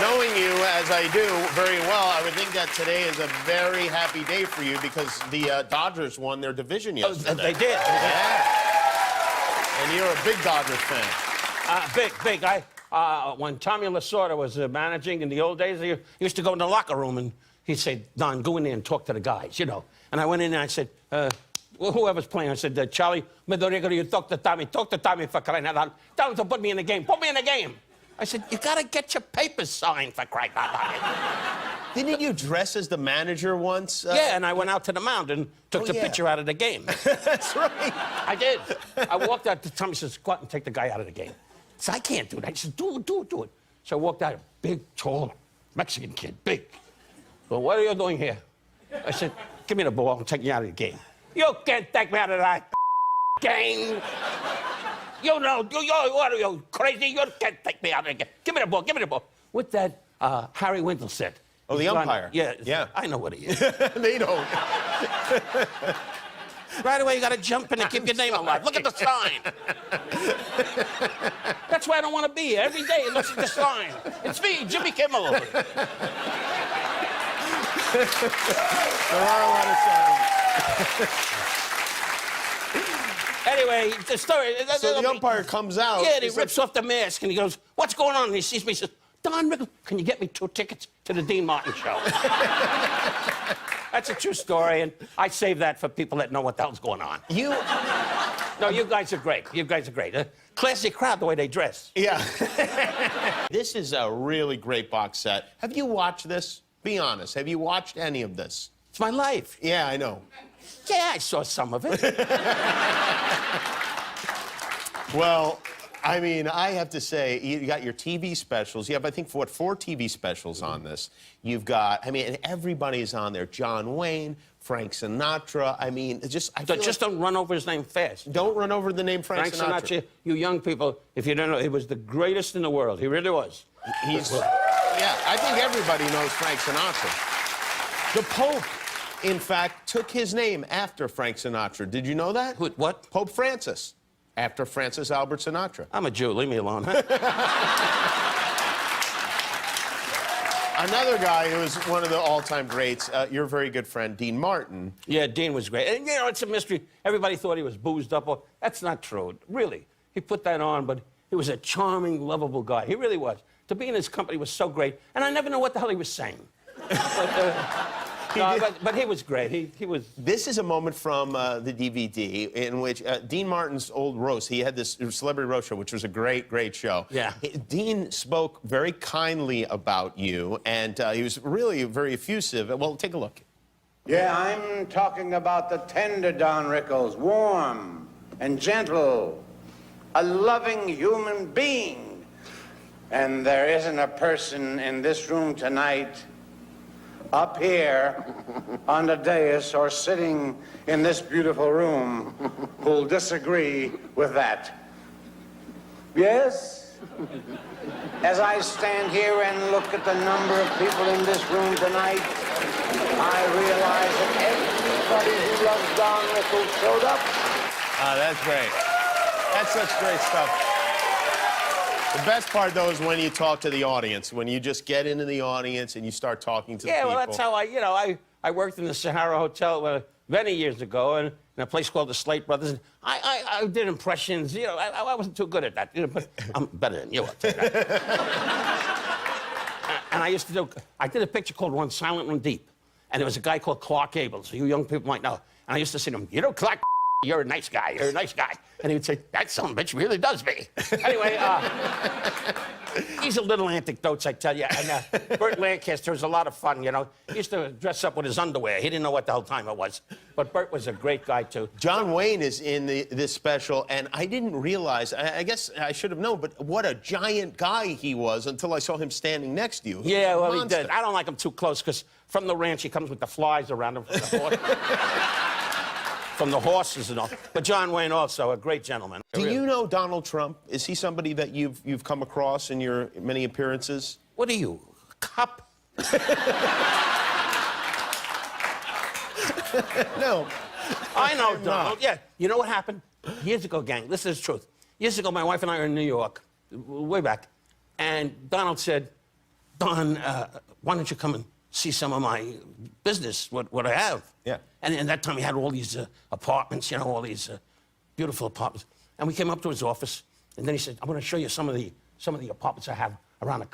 Knowing you as I do very well, I would think that today is a very happy day for you because the Dodgers won their division yesterday. Oh, they did. Yeah. And you're a big Dodgers fan. Big. When Tommy Lasorda was managing in the old days, he used to go in the locker room and he'd say, Don, go in there and talk to the guys, you know. And I went in there and I said, whoever's playing, I said, Charlie, you talk to Tommy for crying out loud. Tell him to put me in the game. Put me in the game. I said, you got to get your papers signed for crying out loud. Didn't you dress as the manager once? Yeah, and I went out to the mound and took the pitcher out of the game. That's right. I did. I walked out to Tommy, says, go out and take the guy out of the game. I said, I can't do that. He said, do it. So I walked out, a big, tall Mexican kid, big. Well, what are you doing here? I said, give me the ball, I'll take you out of the game. You can't take me out of that game. You know, what are you, crazy? You can't take me out of the game. Give me the ball. With that, Harry Wintle said. Oh, the umpire. Yeah. I know what he is. They don't. Right away, you got to jump in and keep your name alive. Look at the sign. That's why I don't want to be here. Every day, look at the sign. It's me, Jimmy Kimmel. There are a lot of signs. Anyway, the story... So the umpire comes out... Yeah, and he rips off the mask, and he goes, what's going on? And he sees me, he says, Don Rickles, can you get me 2 tickets to the Dean Martin show? That's a true story, and I save that for people that know what the hell's going on. No, you guys are great. Classy crowd, the way they dress. Yeah. This is a really great box set. Have you watched this? Be honest. Have you watched any of this? It's my life. Yeah, I know. Yeah, I saw some of it. Well, I mean, I have to say, you got your TV specials. You have, I think, 4 TV specials on this. You've got, I mean, and everybody's on there. John Wayne, Frank Sinatra. I mean, just don't run over his name fast. Don't run over the name Frank Sinatra. You young people, if you don't know, he was the greatest in the world. He really was. Yeah, I think everybody knows Frank Sinatra. The Pope, in fact, took his name after Frank Sinatra. Did you know that? What? Pope Francis, after Francis Albert Sinatra. I'm a Jew. Leave me alone. Another guy who is one of the all-time greats, your very good friend, Dean Martin. Yeah, Dean was great. And, you know, it's a mystery. Everybody thought he was boozed up. That's not true. Really. He put that on, but he was a charming, lovable guy. He really was. To be in his company was so great. And I never knew what the hell he was saying. But he was great. He was... This is a moment from the DVD in which Dean Martin's old roast, he had this celebrity roast show, which was a great show. Yeah. Dean spoke very kindly about you, and he was really very effusive. Well, take a look. Yeah, I'm talking about the tender Don Rickles, warm and gentle, a loving human being. And there isn't a person in this room tonight, up here on the dais or sitting in this beautiful room, who'll disagree with that. Yes? As I stand here and look at the number of people in this room tonight, I realize that everybody who loves Don Rickles showed up. That's great. That's such great stuff. The best part, though, is when you talk to the audience, when you just get into the audience and you start talking to the people. Yeah, well, that's how I worked in the Sahara Hotel many years ago in a place called the Slate Brothers. And I did impressions. You know, I wasn't too good at that. You know, but I'm better than you. I'll tell you that. And I did a picture called One Silent, One Deep. And there was a guy called Clark Gable, so you young people might know. And I used to say to him, you know, Clark, you're a nice guy. You're a nice guy. And he would say, that son of a bitch really does me. Anyway, these are little anecdotes, I tell you. And Burt Lancaster was a lot of fun, you know. He used to dress up with his underwear. He didn't know what the hell time it was. But Burt was a great guy, too. John Wayne is in this special, and I didn't realize, I guess I should have known, but what a giant guy he was until I saw him standing next to you. Yeah, well, he did. I don't like him too close, because from the ranch, he comes with the flies around him from the horses and all. But John Wayne also, a great gentleman. Do you know Donald Trump? Is he somebody that you've come across in your many appearances? What are you, a cop? No. I know Donald. Yeah. You know what happened? Years ago, gang, this is the truth. Years ago, my wife and I were in New York, way back, and Donald said, Don, why don't you come and see some of my business, what I have? Yeah. And that time he had all these apartments, you know, all these beautiful apartments. And we came up to his office, and then he said, "I'm going to show you some of the apartments I have around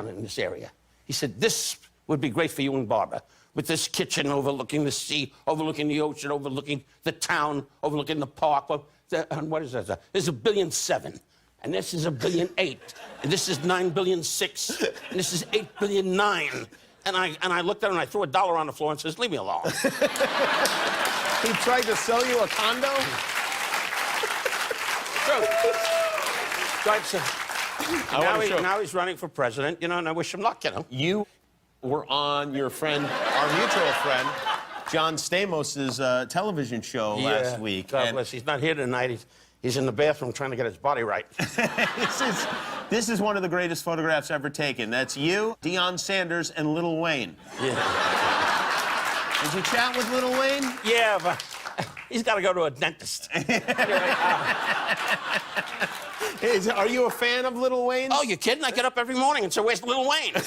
in this area." He said, "This would be great for you and Barbara, with this kitchen overlooking the sea, overlooking the ocean, overlooking the town, overlooking the park. And what is that? There's $1.7 billion, and this is $1.8 billion, and this is $9.6 billion, and this is $8.9 billion." And I looked at him and I threw $1 on the floor and says, "Leave me alone." He tried to sell you a condo? Now he's running for president, you know, and I wish him luck, you know. You were on your friend, our mutual friend, John Stamos' television show last week. God bless. He's not here tonight. He's in the bathroom trying to get his body right. This is one of the greatest photographs ever taken. That's you, Deion Sanders, and Lil Wayne. Yeah. Did you chat with Lil Wayne? Yeah, but he's got to go to a dentist. Anyway, Are you a fan of Lil Wayne? oh, you kidding? I get up every morning and say, "Where's Lil Wayne?" Well,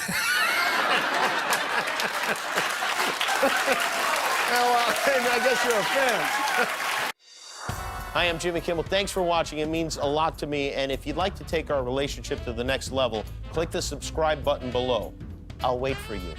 I guess you're a fan. Hi, I'm Jimmy Kimmel. Thanks for watching. It means a lot to me. And if you'd like to take our relationship to the next level, click the subscribe button below. I'll wait for you.